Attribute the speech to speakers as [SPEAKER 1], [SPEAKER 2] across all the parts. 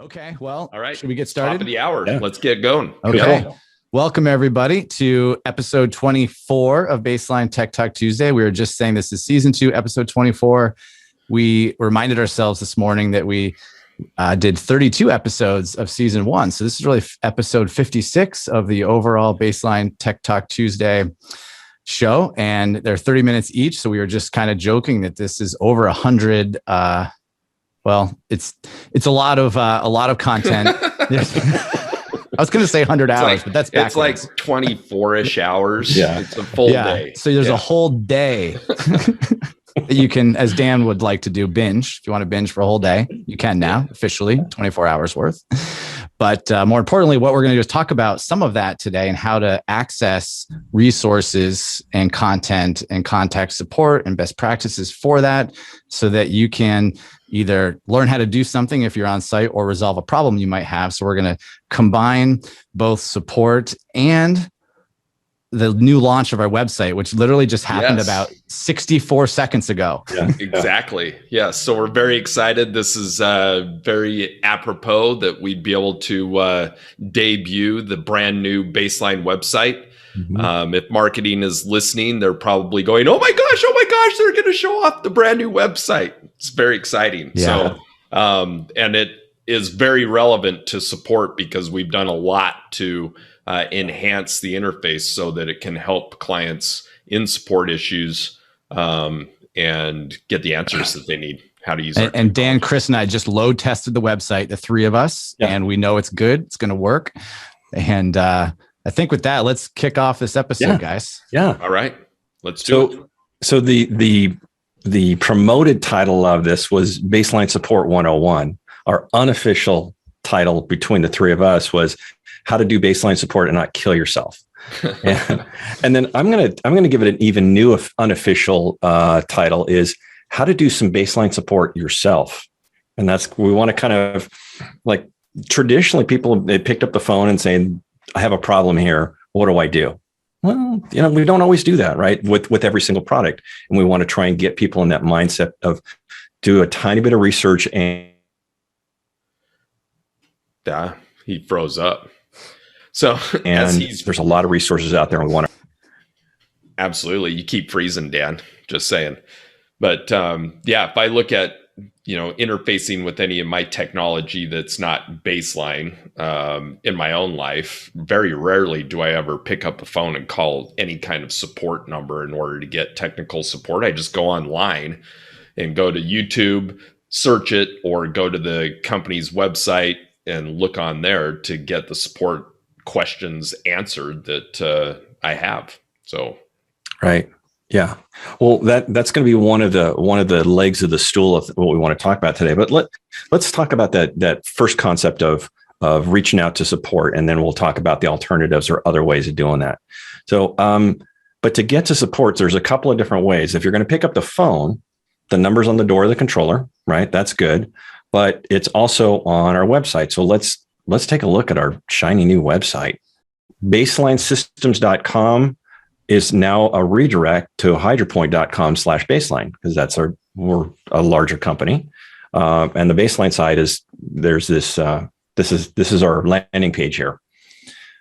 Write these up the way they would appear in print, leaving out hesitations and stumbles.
[SPEAKER 1] Okay, well,
[SPEAKER 2] all right.
[SPEAKER 1] Should we get started?
[SPEAKER 2] Top of the hour. Yeah. Let's get going.
[SPEAKER 1] Okay. Cool. Welcome, everybody, to episode 24 of Baseline Tech Talk Tuesday. We were just saying this is season 2, episode 24. We reminded ourselves this morning that we did 32 episodes of season 1. So this is really episode 56 of the overall Baseline Tech Talk Tuesday show. And they're 30 minutes each. So we were just kind of joking that this is over 100 well, it's a lot of content. I was going to say 100 hours, but that's backwards.
[SPEAKER 2] It's like 24-ish hours. Yeah. It's a full day.
[SPEAKER 1] So there's a whole day that you can, as Dan would like to do, binge. If you want to binge for a whole day, you can now, officially, 24 hours worth. But more importantly, what we're going to do is talk about some of that today and how to access resources and content and contact support and best practices for that so that you can either learn how to do something if you're on site or resolve a problem you might have. So we're going to combine both support and the new launch of our website, which literally just happened about 64 seconds ago.
[SPEAKER 2] Yeah, exactly. Yes. So we're very excited. This is very apropos that we'd be able to debut the brand new Baseline website. Mm-hmm. If marketing is listening, they're probably going, oh my gosh, they're going to show off the brand new website. It's very exciting. Yeah. So, and it is very relevant to support because we've done a lot to enhance the interface so that it can help clients in support issues and get the answers that they need, how to use it.
[SPEAKER 1] And Dan, Chris, and I just load tested the website, the three of us, and we know it's good. It's going to work. And I think with that, let's kick off this episode, guys.
[SPEAKER 2] Yeah. All right. Let's do it.
[SPEAKER 3] So the promoted title of this was Baseline Support 101. Our unofficial title between the three of us was How to Do Baseline Support and Not Kill Yourself. and then I'm gonna give it an even new unofficial title is How to Do Some Baseline Support Yourself. And we want to kind of like traditionally they picked up the phone and saying, I have a problem here. What do I do? Well, we don't always do that, right? With every single product. And we want to try and get people in that mindset of do a tiny bit of research and
[SPEAKER 2] he froze up. So
[SPEAKER 3] there's a lot of resources out there. And we want to.
[SPEAKER 2] Absolutely. You keep freezing, Dan, just saying. But if I look at, interfacing with any of my technology that's not Baseline in my own life, very rarely do I ever pick up the phone and call any kind of support number in order to get technical support. I just go online and go to YouTube, search it, or go to the company's website and look on there to get the support questions answered that I have. So,
[SPEAKER 3] right. Yeah. Well, that's going to be one of the legs of the stool of what we want to talk about today. But let's talk about that first concept of reaching out to support, and then we'll talk about the alternatives or other ways of doing that. So, but to get to support, there's a couple of different ways. If you're going to pick up the phone, the number's on the door of the controller, right? That's good. But it's also on our website. So let's take a look at our shiny new website. Baselinesystems.com is now a redirect to hydropoint.com/baseline because we're a larger company. And the Baseline side there's this, this is our landing page here.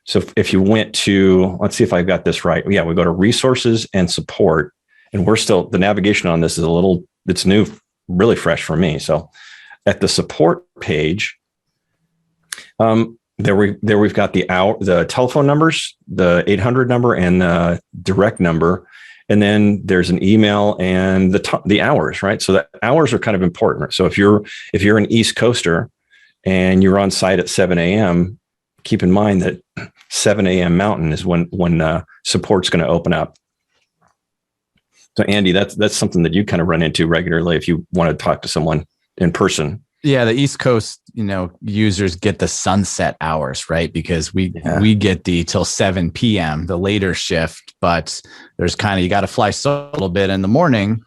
[SPEAKER 3] So if you went to, let's see if I've got this right. Yeah, we go to resources and support, and the navigation on this is it's new, really fresh for me. So at the support page, there we've got the telephone numbers, the 800 number and the direct number, and then there's an email and the hours, right? So the hours are kind of important. So if you're an East Coaster and you're on site at 7 a.m., keep in mind that 7 a.m. Mountain is when support's going to open up. So Andy, that's something that you kind of run into regularly if you want to talk to someone in person.
[SPEAKER 1] Yeah, the East Coast, users get the sunset hours, right? Because we get the till 7 p.m., the later shift, but there's you got to fly a little bit in the morning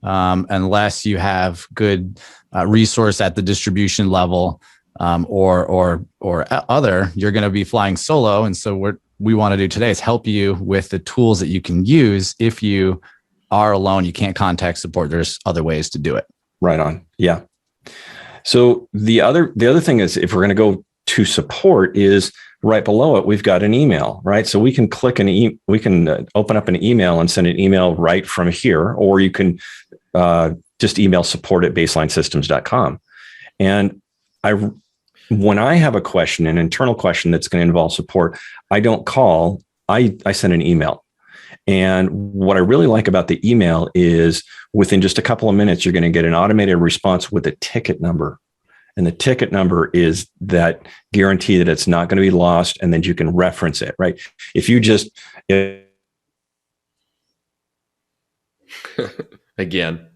[SPEAKER 1] unless you have good resource at the distribution level or other, you're going to be flying solo. And so what we want to do today is help you with the tools that you can use if you are alone, you can't contact support. There's other ways to do it.
[SPEAKER 3] Right on. Yeah. So the other thing is, if we're going to go to support, is right below it, we've got an email, right? So we can click we can open up an email and send an email right from here, or you can just email support@baselinesystems.com. And when I have a question, an internal question that's going to involve support, I don't call, I send an email. And what I really like about the email is within just a couple of minutes, you're going to get an automated response with a ticket number. And the ticket number is that guarantee that it's not going to be lost, and then you can reference it, right? If you just...
[SPEAKER 2] Again.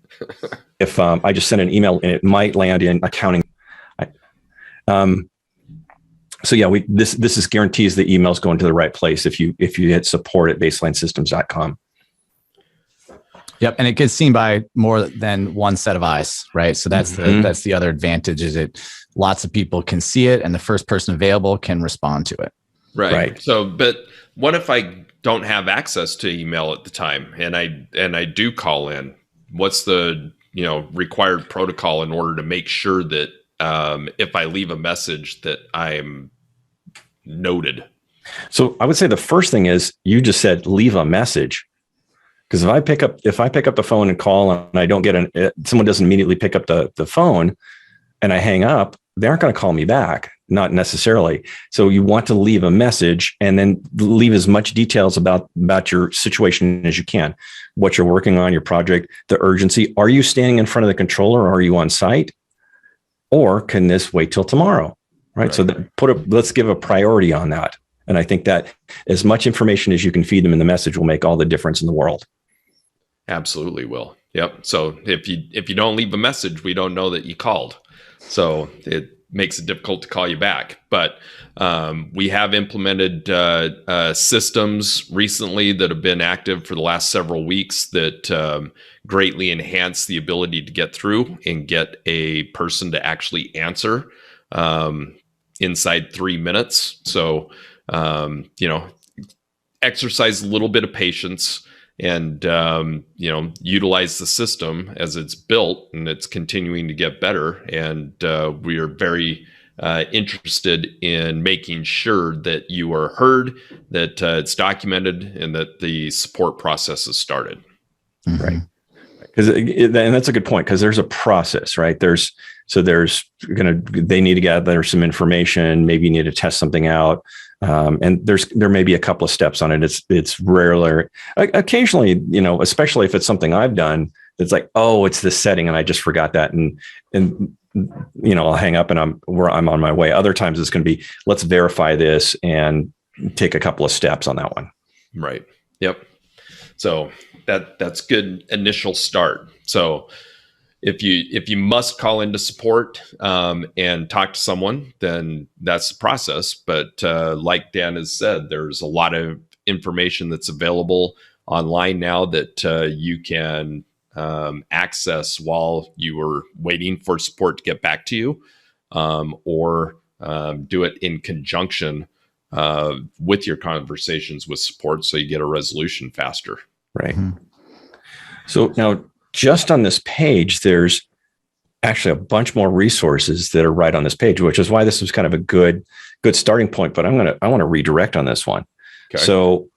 [SPEAKER 3] If I just send an email and it might land in accounting. So yeah, this is guarantees the email's going to the right place if you hit support@baselinesystems.com.
[SPEAKER 1] Yep, and it gets seen by more than one set of eyes, right? So that's the other advantage, is it lots of people can see it, and the first person available can respond to it.
[SPEAKER 2] Right. So, but what if I don't have access to email at the time, and I do call in? What's the required protocol in order to make sure that if I leave a message that I'm noted?
[SPEAKER 3] So I would say the first thing is, you just said leave a message. Because if I pick up the phone and call and I don't get someone doesn't immediately pick up the phone and I hang up, they aren't going to call me back, not necessarily. So you want to leave a message and then leave as much details about your situation as you can, what you're working on, your project, the urgency. Are you standing in front of the controller, or are you on site? Or can this wait till tomorrow? Right. So let's give a priority on that. And I think that as much information as you can feed them in the message will make all the difference in the world.
[SPEAKER 2] Absolutely will. Yep. So if you don't leave a message, we don't know that you called. So it makes it difficult to call you back. But we have implemented systems recently that have been active for the last several weeks that greatly enhance the ability to get through and get a person to actually answer inside 3 minutes. So, exercise a little bit of patience and, utilize the system as it's built, and it's continuing to get better. And we are very interested in making sure that you are heard, that it's documented, and that the support process has started.
[SPEAKER 3] Mm-hmm. Right. And that's a good point, because there's a process, right? They need to gather some information. Maybe you need to test something out. And there may be a couple of steps on it. It's rarely, occasionally, especially if it's something I've done, it's like, oh, it's this setting and I just forgot that. And I'll hang up and I'm on my way. Other times it's going to be, let's verify this and take a couple of steps on that one.
[SPEAKER 2] Right. Yep. So that's good initial start. So if you must call into support and talk to someone, then that's the process. But like Dan has said, there's a lot of information that's available online now that you can access while you are waiting for support to get back to you, or do it in conjunction with your conversations with support, so you get a resolution faster.
[SPEAKER 3] Right. Mm-hmm. So now, just on this page, there's actually a bunch more resources that are right on this page, which is why this was kind of a good starting point. But I want to redirect on this one. Okay. So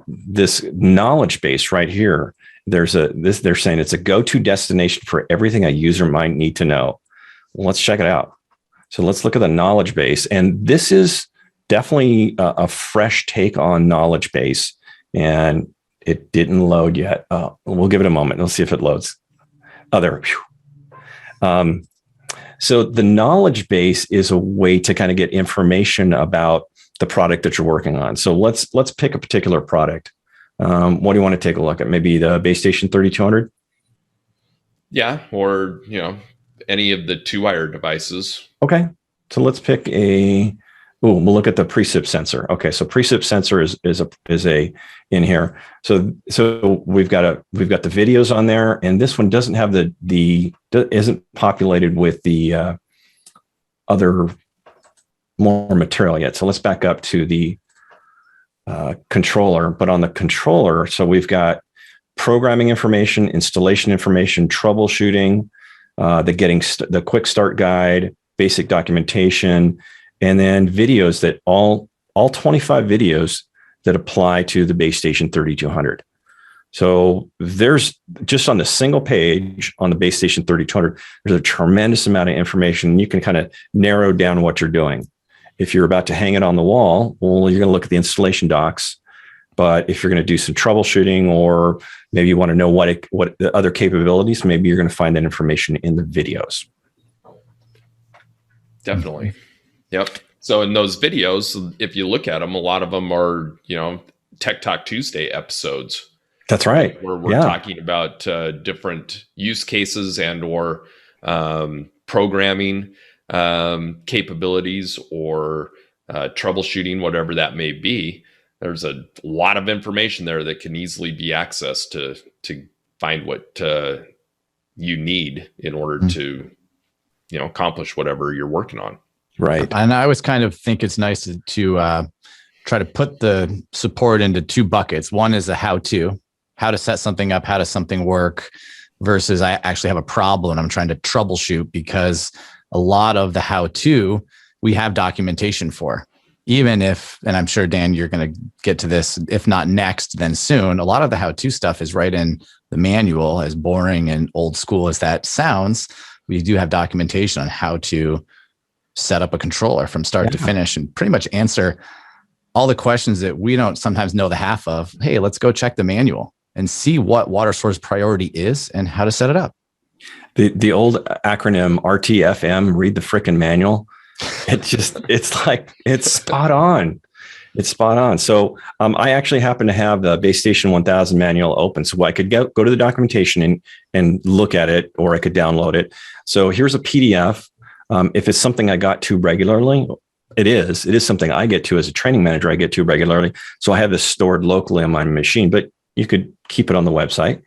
[SPEAKER 3] this knowledge base right here. They're saying it's a go-to destination for everything a user might need to know. Well, let's check it out. So let's look at the knowledge base, and this is definitely a fresh take on knowledge base. And it didn't load yet. We'll give it a moment. Let's see if it loads. There. So the knowledge base is a way to kind of get information about the product that you're working on. So let's pick a particular product. What do you want to take a look at? Maybe the Base Station 3200?
[SPEAKER 2] Yeah, or any of the 2-wire devices.
[SPEAKER 3] Okay. So let's pick we'll look at the precip sensor. Okay, so precip sensor is in here. So we've got the videos on there, and this one doesn't have isn't populated with the other more material yet. So let's back up to the controller. But on the controller, so we've got programming information, installation information, troubleshooting, the quick start guide, basic documentation, and then videos that all 25 videos that apply to the base station 3200. So there's just on the single page on the base station 3200, there's a tremendous amount of information. You can kind of narrow down what you're doing. If you're about to hang it on the wall, well, you're going to look at the installation docs. But if you're going to do some troubleshooting, or maybe you want to know what the other capabilities, maybe you're going to find that information in the videos.
[SPEAKER 2] Definitely. Yep. So in those videos, if you look at them, a lot of them are, Tech Talk Tuesday episodes.
[SPEAKER 3] That's right.
[SPEAKER 2] Where we're talking about different use cases and or programming capabilities or troubleshooting, whatever that may be. There's a lot of information there that can easily be accessed to find what you need in order to, accomplish whatever you're working on.
[SPEAKER 3] Right.
[SPEAKER 1] And I always kind of think it's nice to try to put the support into two buckets. One is a how to set something up, how does something work, versus I actually have a problem and I'm trying to troubleshoot, because a lot of the how to we have documentation for. Even if, and I'm sure, Dan, you're going to get to this, if not next, then soon, a lot of the how-to stuff is right in the manual. As boring and old school as that sounds, we do have documentation on how to set up a controller from start to finish and pretty much answer all the questions that we don't sometimes know the half of. Hey, let's go check the manual and see what water source priority is and how to set it up.
[SPEAKER 3] The old acronym RTFM, read the frickin' manual. It's spot on. It's spot on. So I actually happen to have the Base Station 1000 manual open, so I could go to the documentation and look at it, or I could download it. So here's a PDF. If it's something I got to regularly, it is something I get to as a training manager. I get to regularly. So I have this stored locally on my machine, but you could keep it on the website.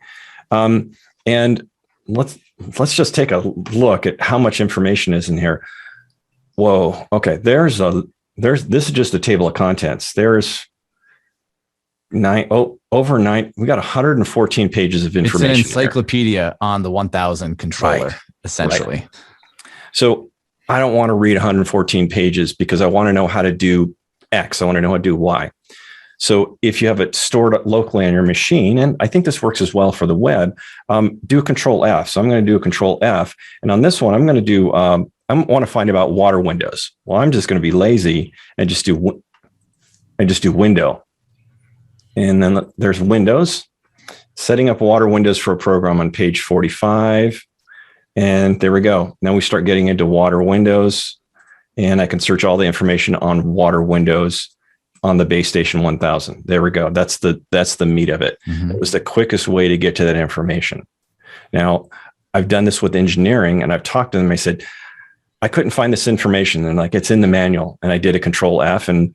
[SPEAKER 3] And let's just take a look at how much information is in here. Whoa. Okay. This is just a table of contents. There's over 9. We got 114 pages of information.
[SPEAKER 1] It's an encyclopedia on the 1000 controller, essentially.
[SPEAKER 3] Right. So I don't want to read 114 pages because I want to know how to do X. I want to know how to do Y. So if you have it stored locally on your machine, and I think this works as well for the web, do a Control F. So I'm going to do a Control F. And on this one, I'm going to do, I want to find about water windows. Well, I'm just going to be lazy and just do window. And then there's Windows, setting up water windows for a program on page 45. And there we go. Now we start getting into water windows, and I can search all the information on water windows on the Base Station 1000. There we go. That's the meat of it. Mm-hmm. It was the quickest way to get to that information. Now, I've done this with engineering, and I've talked to them. I said, I couldn't find this information. And like, it's in the manual. And I did a Control F, and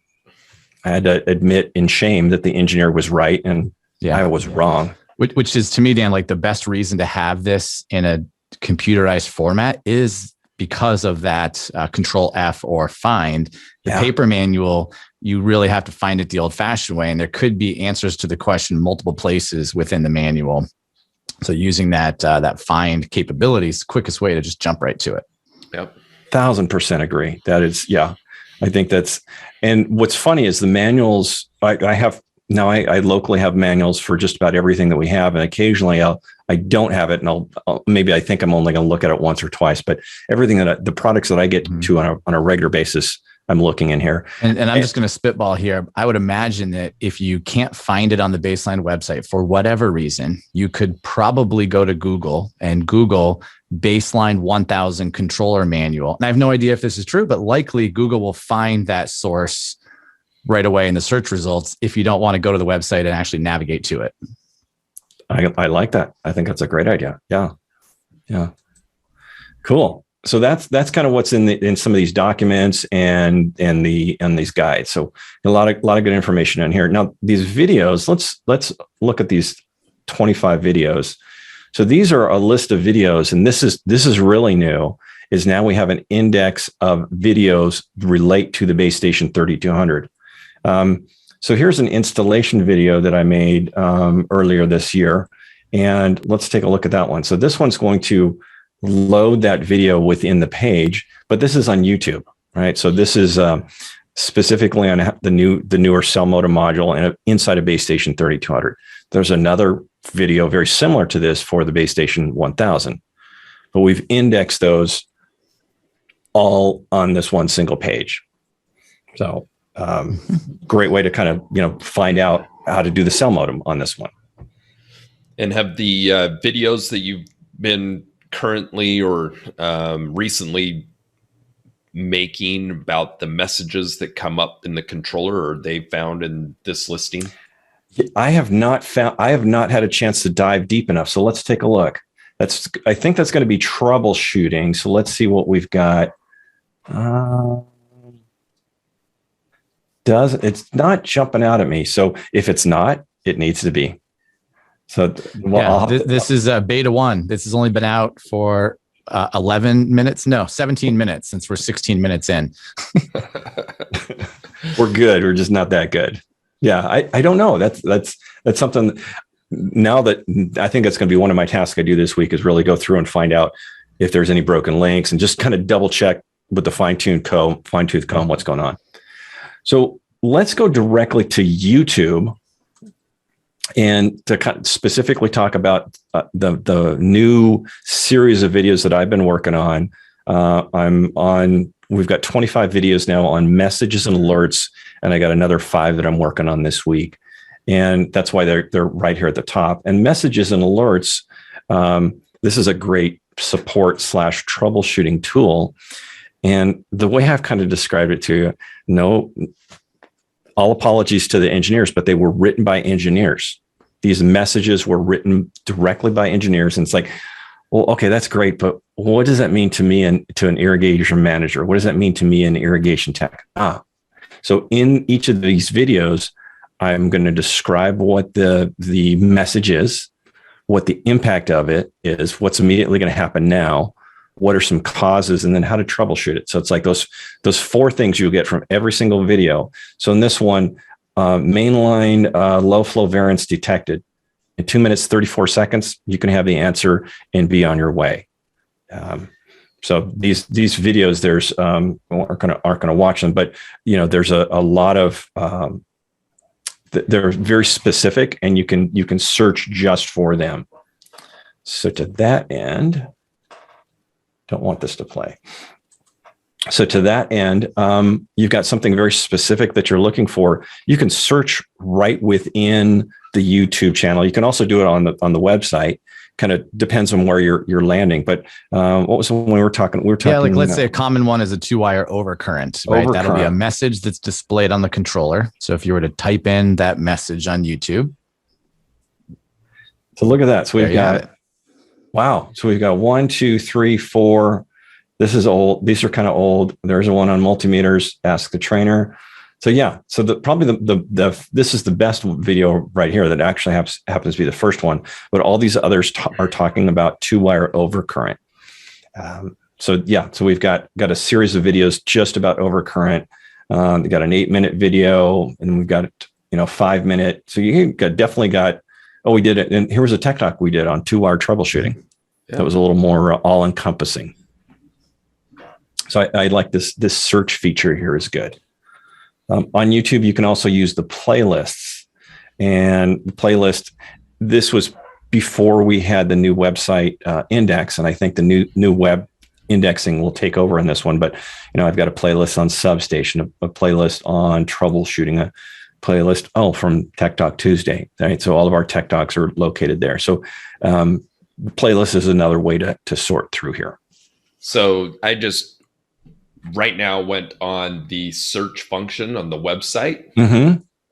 [SPEAKER 3] I had to admit in shame that the engineer was right and I was wrong.
[SPEAKER 1] Which is, to me, Dan, like the best reason to have this in a computerized format is because of that Control F or find. The paper manual, you really have to find it the old-fashioned way, and there could be answers to the question multiple places within the manual. So using that find capability is the quickest way to just jump right to it.
[SPEAKER 2] Yep.
[SPEAKER 3] 1000% agree. That is, I think that's, and what's funny is the manuals, I locally have manuals for just about everything that we have. And occasionally I don't have it, and I'll maybe I think I'm only going to look at it once or twice, but everything the products that I get to on a regular basis, I'm looking in here.
[SPEAKER 1] And I'm just going to spitball here. I would imagine that if you can't find it on the Baseline website for whatever reason, you could probably go to Google and Google Baseline 1000 controller manual. And I have no idea if this is true, but likely Google will find that source right away in the search results if you don't want to go to the website and actually navigate to it.
[SPEAKER 3] I like that. I think that's a great idea. Yeah. Cool. So that's kind of what's in some of these documents and these guides. So a lot of good information in here. Now these videos, let's look at these 25 videos. So these are a list of videos, and this is really new. Is now we have an index of videos relate to the Base Station 3200. So here's an installation video that I made earlier this year, and let's take a look at that one. So this one's going to load that video within the page, but this is on YouTube, right? So this is specifically on the newer cell modem module and inside of base station 3200. There's another video very similar to this for the base station 1000, but we've indexed those all on this one single page. So great way to kind of, find out how to do the cell modem on this one.
[SPEAKER 2] And have the videos that you've been currently or recently making about the messages that come up in the controller, are they found in this listing?
[SPEAKER 3] I have not had a chance to dive deep enough. So let's take a look. I think that's going to be troubleshooting. So let's see what we've got. It's not jumping out at me. So if it's not, it needs to be. So
[SPEAKER 1] this is beta 1. This has only been out for 17 minutes since we're 16 minutes in.
[SPEAKER 3] We're good. We're just not that good. Yeah. I don't know. That's something now that I think that's going to be one of my tasks I do this week, is really go through and find out if there's any broken links and just kind of double check with the fine-tooth comb what's going on. So let's go directly to YouTube and to specifically talk about the new series of videos that I've been working on. We've got 25 videos now on messages and alerts, and I got another 5 that I'm working on this week. And that's why they're right here at the top. And messages and alerts, this is a great support / troubleshooting tool. And the way I've kind of described it to you, all apologies to the engineers, but they were written by engineers. These messages were written directly by engineers. And it's like, well, okay, that's great, but what does that mean to me and to an irrigation manager? What does that mean to me, an irrigation tech? So in each of these videos, I'm going to describe what the message is, what the impact of it is, what's immediately going to happen now, what are some causes, and then how to troubleshoot it. So it's like those 4 things you'll get from every single video. So in this one, mainline low flow variance detected. In 2 minutes, 34 seconds, you can have the answer and be on your way. So these videos, there's aren't going to watch them, but there's a lot of they're very specific, and you can search just for them. So to that end, don't want this to play. So to that end, you've got something very specific that you're looking for. You can search right within the YouTube channel. You can also do it on the website. Kind of depends on where you're landing. But what was the one we were talking?
[SPEAKER 1] Yeah, like let's say a common one is a 2-wire overcurrent, right? That'll be a message that's displayed on the controller. So if you were to type in that message on YouTube.
[SPEAKER 3] So look at that. So we've got, wow. So we've got 1, 2, 3, 4. This is old. These are kind of old. There's one on multimeters. Ask the trainer. So yeah. So this is the best video right here that actually happens to be the first one. But all these others are talking about 2-wire overcurrent. So yeah. So we've got a series of videos just about overcurrent. We got an 8-minute video, and we've got 5-minute. So you definitely got. Oh, we did it. And here was a tech talk we did on 2-wire troubleshooting. Yeah. That was a little more all encompassing. So I like this search feature here is good. On YouTube, you can also use the playlists, and the playlist. This was before we had the new website index, and I think the new web indexing will take over in this one. But I've got a playlist on Substation, a playlist on troubleshooting, a playlist from Tech Talk Tuesday. Right, so all of our Tech Talks are located there. So playlist is another way to sort through here.
[SPEAKER 2] So I just right now went on the search function on the website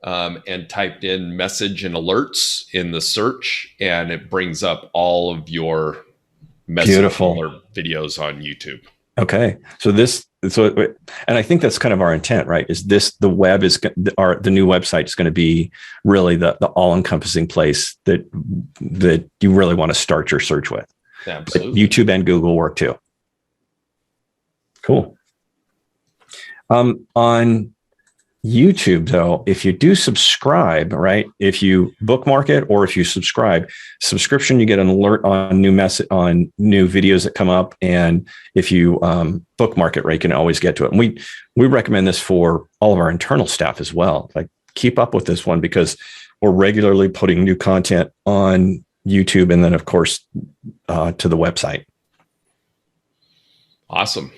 [SPEAKER 2] and typed in message and alerts in the search, and it brings up all of your message or videos on YouTube.
[SPEAKER 3] Okay. And I think that's kind of our intent, right? Is the web is the new website is going to be really the all encompassing place that you really want to start your search with.
[SPEAKER 2] Absolutely.
[SPEAKER 3] But YouTube and Google work too. Cool. On YouTube, though, if you do subscribe, right? If you bookmark it or if you subscription, you get an alert on new videos that come up. And if you bookmark it, right, you can always get to it. And we recommend this for all of our internal staff as well. Like, keep up with this one because we're regularly putting new content on YouTube and then, of course, to the website.
[SPEAKER 2] Awesome.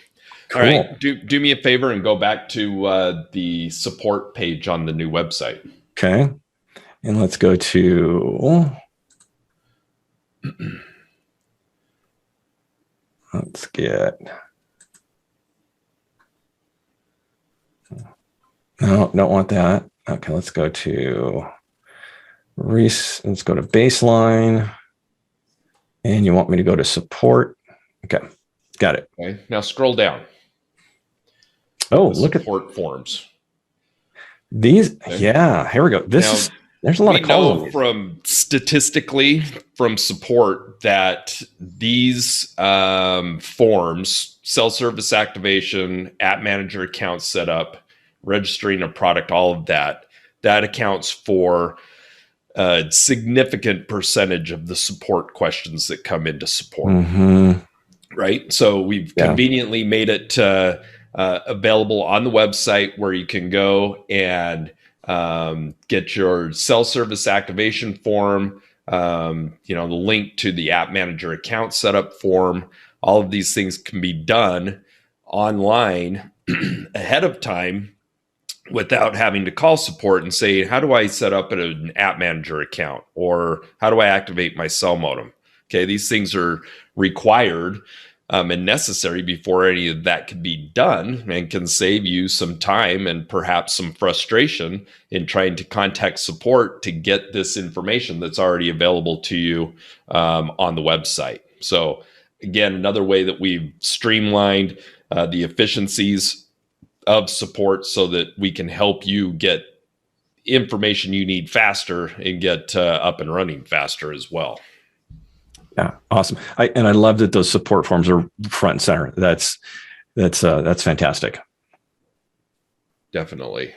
[SPEAKER 3] Cool.
[SPEAKER 2] All right. Do me a favor and go back to the support page on the new website.
[SPEAKER 3] Okay. And let's go to, let's get, no, don't want that. Okay. Let's go to let's go to baseline. And you want me to go to support. Okay. Got it.
[SPEAKER 2] Okay. Now scroll down.
[SPEAKER 3] Oh, look at
[SPEAKER 2] support forms.
[SPEAKER 3] These.
[SPEAKER 2] Okay.
[SPEAKER 3] Yeah, here we go. There's a lot of calls. We know
[SPEAKER 2] from statistically from support that these forms, self-service activation, app manager account setup, registering a product, all of that accounts for a significant percentage of the support questions that come into support.
[SPEAKER 3] Mm-hmm.
[SPEAKER 2] Right. So we've conveniently made it available on the website where you can go and get your self-service activation form, the link to the app manager account setup form. All of these things can be done online ahead of time without having to call support and say, how do I set up an app manager account? Or how do I activate my cell modem? Okay, these things are required and necessary before any of that can be done, and can save you some time and perhaps some frustration in trying to contact support to get this information that's already available to you on the website. So again, another way that we've streamlined the efficiencies of support so that we can help you get information you need faster and get up and running faster as well.
[SPEAKER 3] Yeah, awesome. I love that those support forms are front and center. That's fantastic.
[SPEAKER 2] Definitely.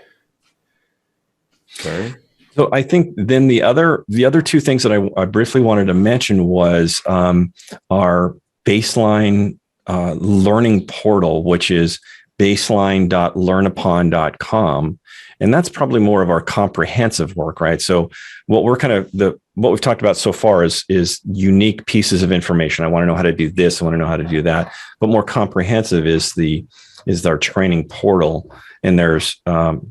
[SPEAKER 2] Okay.
[SPEAKER 3] So I think then the other two things that I briefly wanted to mention was our baseline learning portal, which is baseline.learnupon.com. And that's probably more of our comprehensive work, right? So what we've talked about so far is unique pieces of information. I want to know how to do this. I want to know how to do that. But more comprehensive is our training portal. And there's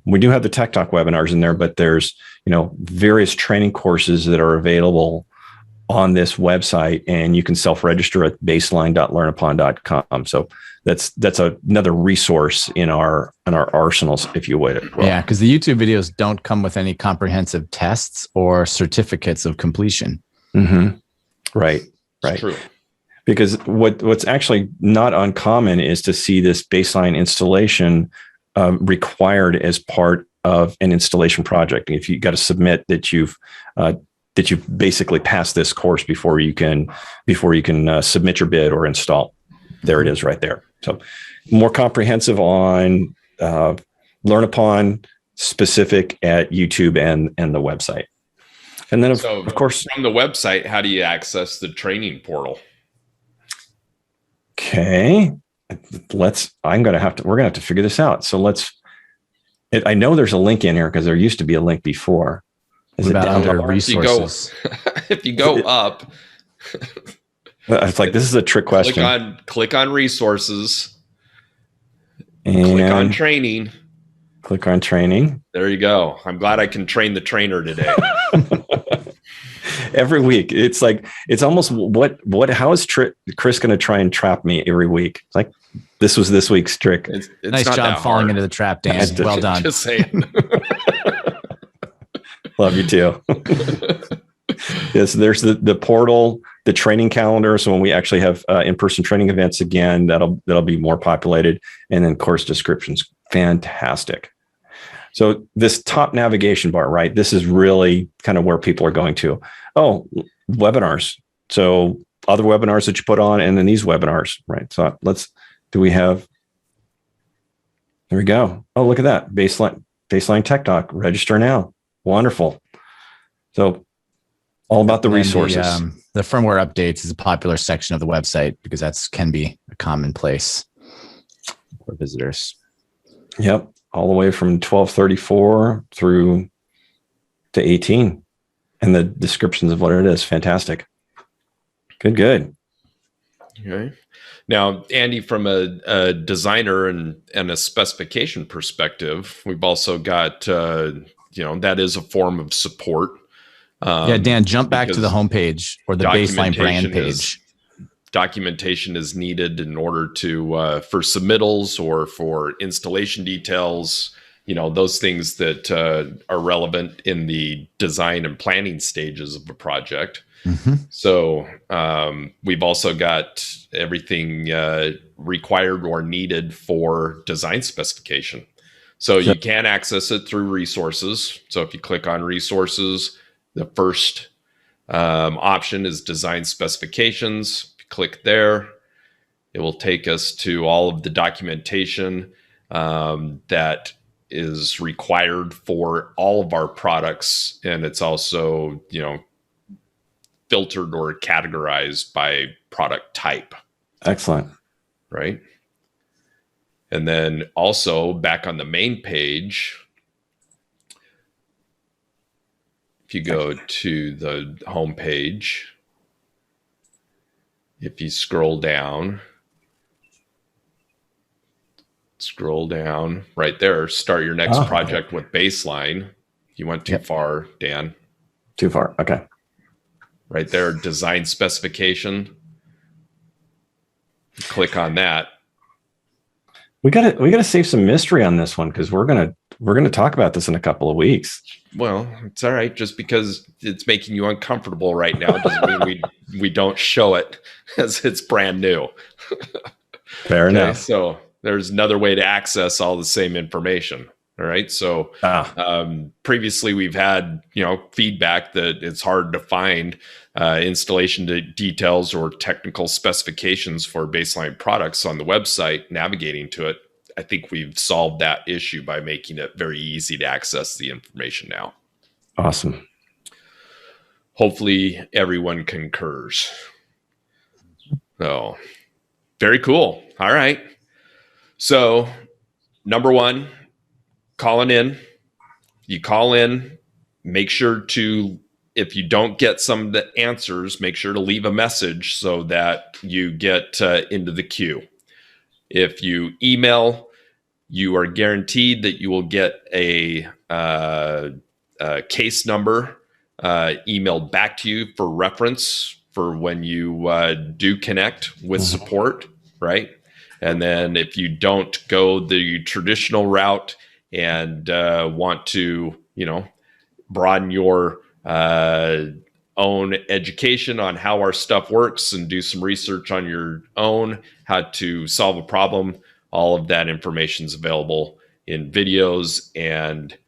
[SPEAKER 3] we do have the Tech Talk webinars in there, but there's various training courses that are available on this website, and you can self-register at baseline.learnupon.com. So that's another resource in our arsenals, if you would.
[SPEAKER 1] Well, yeah, because the YouTube videos don't come with any comprehensive tests or certificates of completion.
[SPEAKER 3] Mm-hmm. Right.
[SPEAKER 2] It's true.
[SPEAKER 3] Because what's actually not uncommon is to see this baseline installation required as part of an installation project. If you got to submit that you've basically passed this course before you can submit your bid or install. There it is right there. So more comprehensive on Learn Upon, specific at YouTube and the website. And then of course,
[SPEAKER 2] from the website, how do you access the training portal?
[SPEAKER 3] Okay. We're going to have to figure this out. So I know there's a link in here because there used to be a link before.
[SPEAKER 1] Is it under resources?
[SPEAKER 2] If you go up,
[SPEAKER 3] it's like, this is a trick question.
[SPEAKER 2] Click on resources
[SPEAKER 3] and
[SPEAKER 2] click on training.
[SPEAKER 3] Click on training.
[SPEAKER 2] There you go. I'm glad I can train the trainer today.
[SPEAKER 3] Every week. It's like, it's almost how is Chris going to try and trap me every week? It's like, this was this week's trick.
[SPEAKER 2] It's
[SPEAKER 1] nice job falling into the trap, Dan. Well done.
[SPEAKER 2] Just saying.
[SPEAKER 3] Love you too. Yes, there's the portal, the training calendar. So when we actually have in-person training events again, that'll be more populated. And then course descriptions, fantastic. So this top navigation bar, right? This is really kind of where people are going to. Oh, webinars. So other webinars that you put on, and then these webinars, right? So there we go. Oh, look at that. Baseline Baseline Tech Talk. Register now. Wonderful. So all about the resources.
[SPEAKER 1] The firmware updates is a popular section of the website because can be a commonplace for visitors.
[SPEAKER 3] Yep. All the way from 1234 through to 18. And the descriptions of what it is. Fantastic. Good.
[SPEAKER 2] Okay. Now, Andy, from a designer and a specification perspective, we've also got, that is a form of support.
[SPEAKER 1] Dan, jump back to the homepage or the Baseline brand page.
[SPEAKER 2] Documentation is needed in order to for submittals or for installation details. Those things that are relevant in the design and planning stages of a project. Mm-hmm. So we've also got everything required or needed for design specification. So you can access it through resources. So if you click on resources, the first option is design specifications. If you click there, it will take us to all of the documentation that is required for all of our products. And it's also, filtered or categorized by product type.
[SPEAKER 3] Excellent.
[SPEAKER 2] Right. And then also back on the main page, if you go to the home page, if you scroll down right there, start your next project with Baseline. You went too far, Dan.
[SPEAKER 3] Too far. Okay.
[SPEAKER 2] Right there, design specification. Click on that.
[SPEAKER 3] We gotta save some mystery on this one because we're gonna talk about this in a couple of weeks.
[SPEAKER 2] Well, it's all right. Just because it's making you uncomfortable right now doesn't mean we don't show it as it's brand new.
[SPEAKER 3] Fair enough.
[SPEAKER 2] So there's another way to access all the same information. All right. So previously we've had, feedback that it's hard to find installation details or technical specifications for Baseline products on the website, navigating to it. I think we've solved that issue by making it very easy to access the information now.
[SPEAKER 3] Awesome.
[SPEAKER 2] Hopefully everyone concurs. So very cool. All right. So number one, calling in. You call in, make sure to, if you don't get some of the answers, make sure to leave a message so that you get into the queue. If you email, you are guaranteed that you will get a case number emailed back to you for reference for when you do connect with support, right? And then if you don't go the traditional route and want to, broaden your own education on how our stuff works and do some research on your own, how to solve a problem, all of that information is available in videos and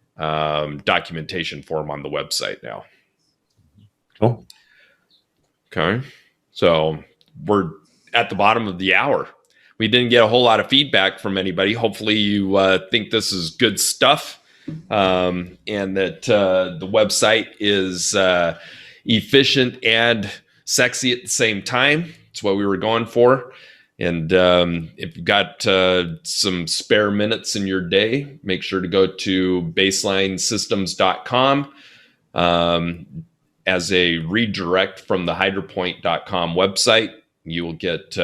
[SPEAKER 2] documentation form on the website now.
[SPEAKER 3] Cool.
[SPEAKER 2] Okay. So we're at the bottom of the hour. We didn't get a whole lot of feedback from anybody. Hopefully you think this is good stuff and that the website is efficient and sexy at the same time. It's what we were going for. And if you've got some spare minutes in your day, make sure to go to baselinesystems.com as a redirect from the hydropoint.com website. You will get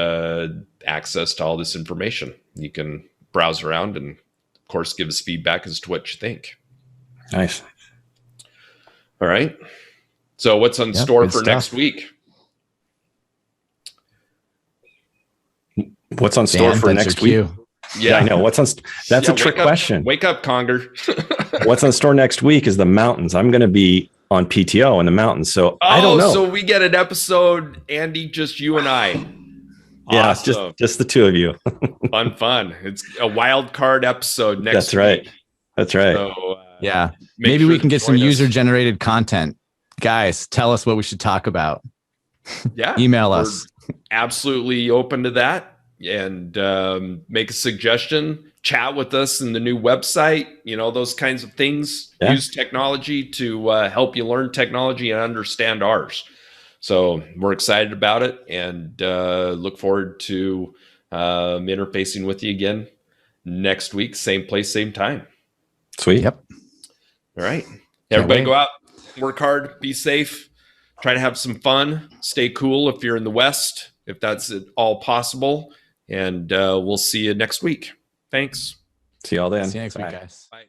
[SPEAKER 2] access to all this information. You can browse around and, of course, give us feedback as to what you think.
[SPEAKER 3] Nice.
[SPEAKER 2] All right. So what's on store for next week?
[SPEAKER 3] What's on store for next week? Yeah, I know. What's on? That's a trick question.
[SPEAKER 2] Wake up, Conger.
[SPEAKER 3] What's on store next week is the mountains. I'm going to be on PTO in the mountains, so I don't know.
[SPEAKER 2] So we get an episode, Andy, just you and I.
[SPEAKER 3] Yeah, awesome. just the two of you.
[SPEAKER 2] Fun. It's a wild card episode next week.
[SPEAKER 3] That's right.
[SPEAKER 2] So,
[SPEAKER 1] maybe we can get some user-generated content. Guys, tell us what we should talk about.
[SPEAKER 2] Yeah.
[SPEAKER 1] Email us.
[SPEAKER 2] Absolutely open to that. and make a suggestion, chat with us in the new website, those kinds of things.
[SPEAKER 3] Yeah.
[SPEAKER 2] Use technology to help you learn technology and understand ours. So we're excited about it, and look forward to interfacing with you again next week. Same place, same time.
[SPEAKER 3] Sweet.
[SPEAKER 1] Yep.
[SPEAKER 2] All right. Everybody go out, work hard, be safe, try to have some fun, stay cool if you're in the West, if that's at all possible. And we'll see you next week. Thanks.
[SPEAKER 3] See y'all then.
[SPEAKER 1] See you next week,
[SPEAKER 3] Bye.
[SPEAKER 1] guys.
[SPEAKER 2] Bye.